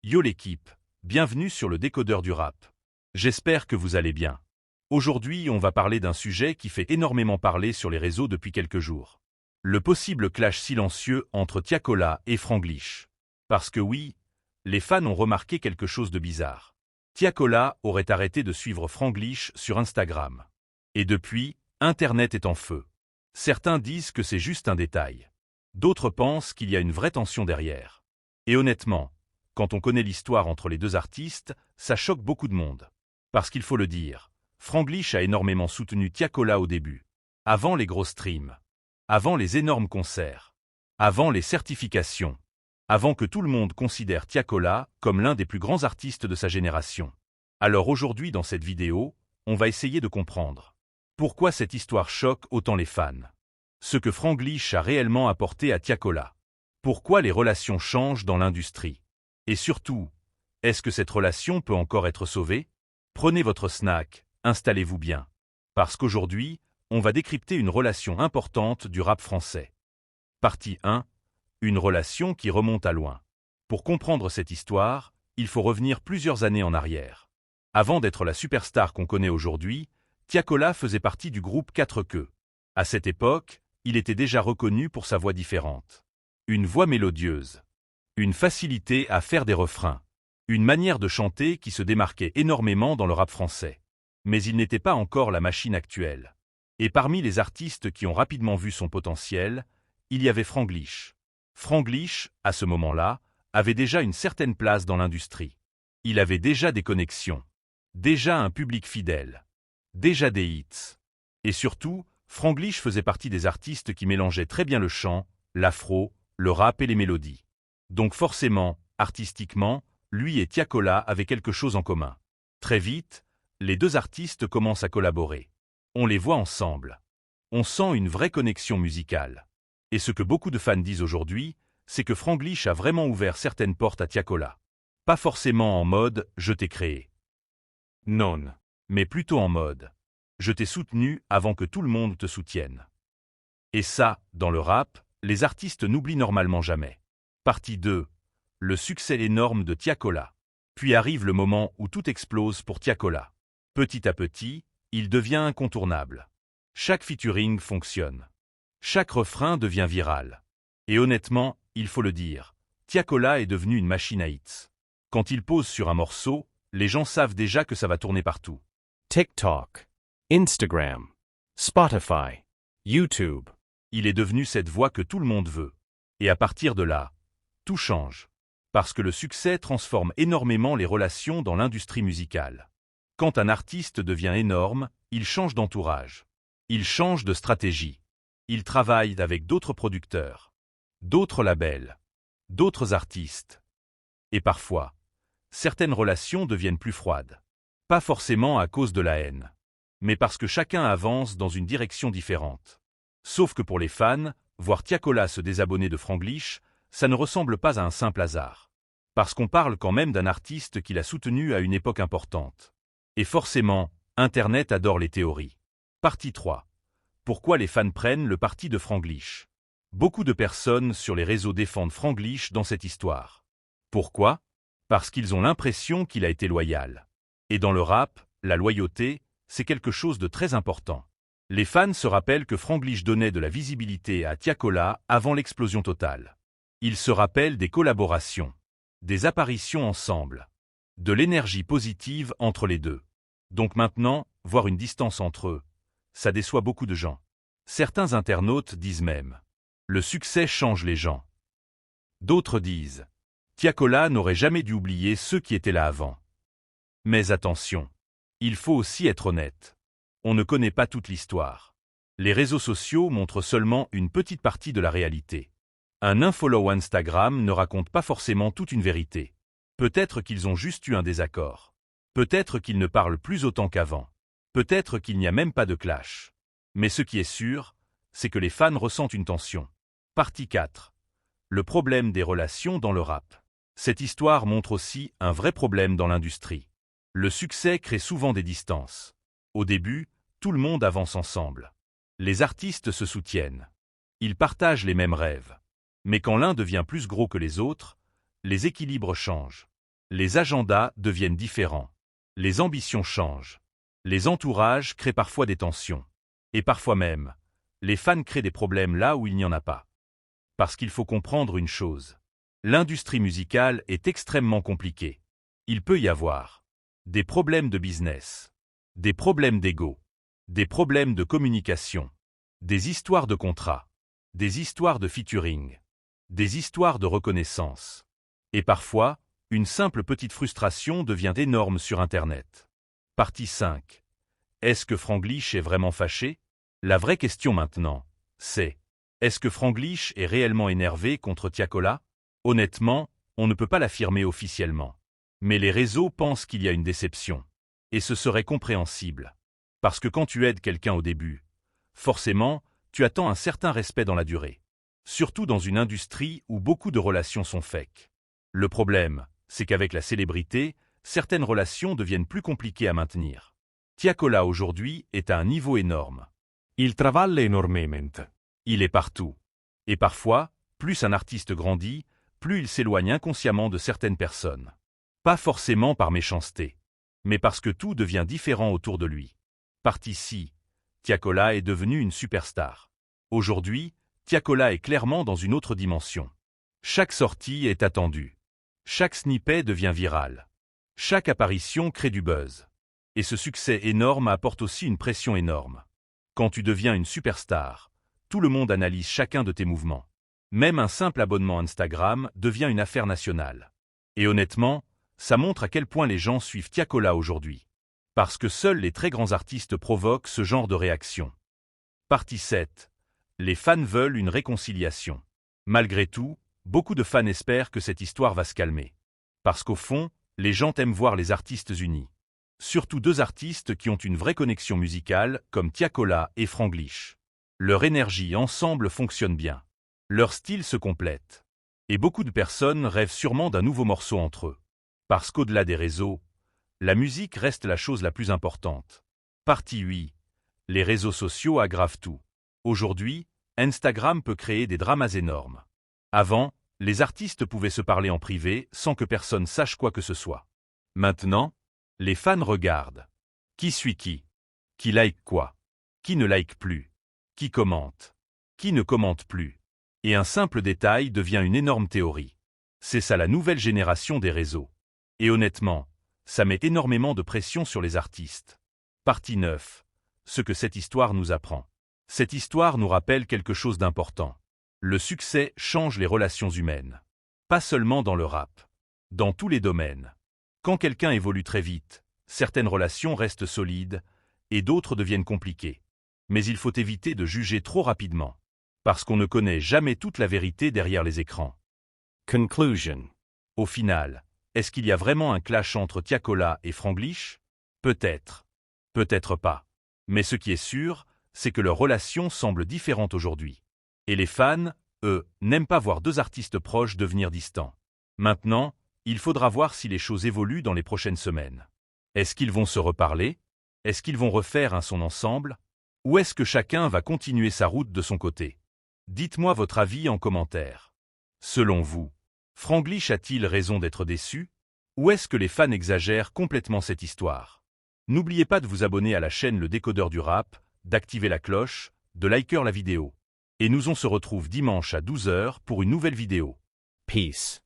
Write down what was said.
Yo l'équipe, bienvenue sur le décodeur du rap. J'espère que vous allez bien. Aujourd'hui, on va parler d'un sujet qui fait énormément parler sur les réseaux depuis quelques jours. Le possible clash silencieux entre Tiakola et Franglish. Parce que oui, les fans ont remarqué quelque chose de bizarre. Tiakola aurait arrêté de suivre Franglish sur Instagram. Et depuis, Internet est en feu. Certains disent que c'est juste un détail. D'autres pensent qu'il y a une vraie tension derrière. Et honnêtement, quand on connaît l'histoire entre les deux artistes, ça choque beaucoup de monde. Parce qu'il faut le dire, Franglish a énormément soutenu Tiakola au début. Avant les gros streams. Avant les énormes concerts. Avant les certifications. Avant que tout le monde considère Tiakola comme l'un des plus grands artistes de sa génération. Alors aujourd'hui dans cette vidéo, on va essayer de comprendre pourquoi cette histoire choque autant les fans. Ce que Franglish a réellement apporté à Tiakola. Pourquoi les relations changent dans l'industrie. Et surtout, est-ce que cette relation peut encore être sauvée? Prenez votre snack, installez-vous bien. Parce qu'aujourd'hui, on va décrypter une relation importante du rap français. Partie 1. Une relation qui remonte à loin. Pour comprendre cette histoire, il faut revenir plusieurs années en arrière. Avant d'être la superstar qu'on connaît aujourd'hui, Tiakola faisait partie du groupe 4 Queues. À cette époque, il était déjà reconnu pour sa voix différente. Une voix mélodieuse. Une facilité à faire des refrains. Une manière de chanter qui se démarquait énormément dans le rap français. Mais il n'était pas encore la machine actuelle. Et parmi les artistes qui ont rapidement vu son potentiel, il y avait Franglish. Franglish, à ce moment-là, avait déjà une certaine place dans l'industrie. Il avait déjà des connexions. Déjà un public fidèle. Déjà des hits. Et surtout, Franglish faisait partie des artistes qui mélangeaient très bien le chant, l'afro, le rap et les mélodies. Donc forcément, artistiquement, lui et Tiakola avaient quelque chose en commun. Très vite, les deux artistes commencent à collaborer. On les voit ensemble. On sent une vraie connexion musicale. Et ce que beaucoup de fans disent aujourd'hui, c'est que Franglish a vraiment ouvert certaines portes à Tiakola. Pas forcément en mode « je t'ai créé ». Non. Mais plutôt en mode « je t'ai soutenu avant que tout le monde te soutienne ». Et ça, dans le rap, les artistes n'oublient normalement jamais. Partie 2. Le succès énorme de Tiakola. Puis arrive le moment où tout explose pour Tiakola. Petit à petit, il devient incontournable. Chaque featuring fonctionne. Chaque refrain devient viral. Et honnêtement, il faut le dire, Tiakola est devenu une machine à hits. Quand il pose sur un morceau, les gens savent déjà que ça va tourner partout. TikTok, Instagram, Spotify, YouTube. Il est devenu cette voix que tout le monde veut. Et à partir de là, tout change. Parce que le succès transforme énormément les relations dans l'industrie musicale. Quand un artiste devient énorme, il change d'entourage. Il change de stratégie. Il travaille avec d'autres producteurs, d'autres labels, d'autres artistes. Et parfois, certaines relations deviennent plus froides. Pas forcément à cause de la haine, mais parce que chacun avance dans une direction différente. Sauf que pour les fans, voir Tiakola se désabonner de Franglish, ça ne ressemble pas à un simple hasard. Parce qu'on parle quand même d'un artiste qui l'a soutenu à une époque importante. Et forcément, Internet adore les théories. Partie 3. Pourquoi les fans prennent le parti de Franglish? Beaucoup de personnes sur les réseaux défendent Franglish dans cette histoire. Pourquoi? Parce qu'ils ont l'impression qu'il a été loyal. Et dans le rap, la loyauté, c'est quelque chose de très important. Les fans se rappellent que Franglish donnait de la visibilité à Tiakola avant l'explosion totale. Ils se rappellent des collaborations, des apparitions ensemble, de l'énergie positive entre les deux. Donc maintenant, voir une distance entre eux, ça déçoit beaucoup de gens. Certains internautes disent même « le succès change les gens ». D'autres disent « Tiakola n'aurait jamais dû oublier ceux qui étaient là avant ». Mais attention, il faut aussi être honnête. On ne connaît pas toute l'histoire. Les réseaux sociaux montrent seulement une petite partie de la réalité. Un unfollow Instagram ne raconte pas forcément toute une vérité. Peut-être qu'ils ont juste eu un désaccord. Peut-être qu'ils ne parlent plus autant qu'avant. Peut-être qu'il n'y a même pas de clash. Mais ce qui est sûr, c'est que les fans ressentent une tension. Partie 4. Le problème des relations dans le rap. Cette histoire montre aussi un vrai problème dans l'industrie. Le succès crée souvent des distances. Au début, tout le monde avance ensemble. Les artistes se soutiennent. Ils partagent les mêmes rêves. Mais quand l'un devient plus gros que les autres, les équilibres changent. Les agendas deviennent différents. Les ambitions changent. Les entourages créent parfois des tensions. Et parfois même, les fans créent des problèmes là où il n'y en a pas. Parce qu'il faut comprendre une chose. L'industrie musicale est extrêmement compliquée. Il peut y avoir des problèmes de business, des problèmes d'ego, des problèmes de communication, des histoires de contrats, des histoires de featuring, des histoires de reconnaissance. Et parfois, une simple petite frustration devient énorme sur Internet. Partie 5. Est-ce que Franglish est vraiment fâché? La vraie question maintenant, c'est: est-ce que Franglish est réellement énervé contre Tiakola? Honnêtement, on ne peut pas l'affirmer officiellement. Mais les réseaux pensent qu'il y a une déception. Et ce serait compréhensible. Parce que quand tu aides quelqu'un au début, forcément, tu attends un certain respect dans la durée. Surtout dans une industrie où beaucoup de relations sont fake. Le problème, c'est qu'avec la célébrité, certaines relations deviennent plus compliquées à maintenir. Tiakola aujourd'hui est à un niveau énorme. Il travaille énormément. Il est partout. Et parfois, plus un artiste grandit, plus il s'éloigne inconsciemment de certaines personnes. Pas forcément par méchanceté, mais parce que tout devient différent autour de lui. Partie 6. Tiakola est devenu une superstar. Aujourd'hui, Tiakola est clairement dans une autre dimension. Chaque sortie est attendue. Chaque snippet devient viral. Chaque apparition crée du buzz. Et ce succès énorme apporte aussi une pression énorme. Quand tu deviens une superstar, tout le monde analyse chacun de tes mouvements. Même un simple abonnement Instagram devient une affaire nationale. Et honnêtement, ça montre à quel point les gens suivent Tiakola aujourd'hui. Parce que seuls les très grands artistes provoquent ce genre de réaction. Partie 7. Les fans veulent une réconciliation. Malgré tout, beaucoup de fans espèrent que cette histoire va se calmer. Parce qu'au fond, les gens aiment voir les artistes unis. Surtout deux artistes qui ont une vraie connexion musicale, comme Tiakola et Franglish. Leur énergie ensemble fonctionne bien. Leur style se complète. Et beaucoup de personnes rêvent sûrement d'un nouveau morceau entre eux. Parce qu'au-delà des réseaux, la musique reste la chose la plus importante. Partie 8. Les réseaux sociaux aggravent tout. Aujourd'hui, Instagram peut créer des dramas énormes. Avant, les artistes pouvaient se parler en privé sans que personne sache quoi que ce soit. Maintenant, les fans regardent. Qui suit qui? Qui like quoi? Qui ne like plus? Qui commente? Qui ne commente plus? Et un simple détail devient une énorme théorie. C'est ça la nouvelle génération des réseaux. Et honnêtement, ça met énormément de pression sur les artistes. Partie 9. Ce que cette histoire nous apprend. Cette histoire nous rappelle quelque chose d'important. Le succès change les relations humaines. Pas seulement dans le rap. Dans tous les domaines. Quand quelqu'un évolue très vite, certaines relations restent solides et d'autres deviennent compliquées. Mais il faut éviter de juger trop rapidement. Parce qu'on ne connaît jamais toute la vérité derrière les écrans. Conclusion. Au final, est-ce qu'il y a vraiment un clash entre Tiakola et Franglish? Peut-être. Peut-être pas. Mais ce qui est sûr, c'est que leur relation semble différente aujourd'hui. Et les fans, eux, n'aiment pas voir deux artistes proches devenir distants. Maintenant, il faudra voir si les choses évoluent dans les prochaines semaines. Est-ce qu'ils vont se reparler? Est-ce qu'ils vont refaire un son ensemble? Ou est-ce que chacun va continuer sa route de son côté? Dites-moi votre avis en commentaire. Selon vous, Franglish a-t-il raison d'être déçu? Ou est-ce que les fans exagèrent complètement cette histoire? N'oubliez pas de vous abonner à la chaîne Le Décodeur du Rap, d'activer la cloche, de liker la vidéo. Et nous on se retrouve dimanche à 12 h pour une nouvelle vidéo. Peace.